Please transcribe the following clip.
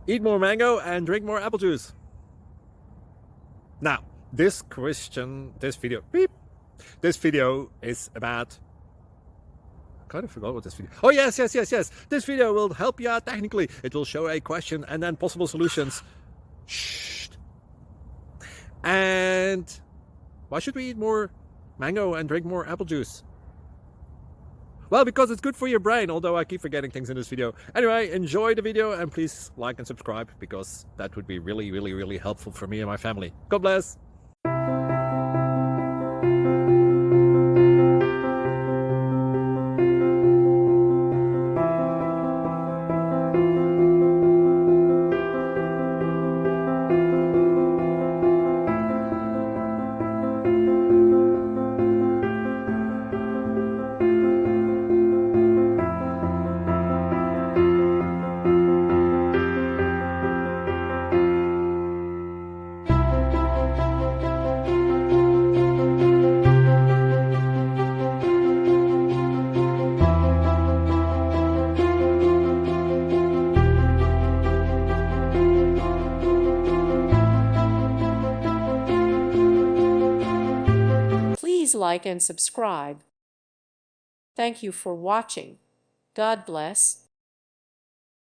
Eat more mango and drink more apple juice. Now, this video is about... I kind of forgot what this video... Oh, yes. This video will help you out technically. It will show a question and then possible solutions. Shh. And why should we eat more mango and drink more apple juice? Well, because it's good for your brain, although I keep forgetting things in this video. Anyway, enjoy the video and please like and subscribe, because that would be really helpful for me and my family. God bless! Please like and subscribe. Thank you for watching. God bless.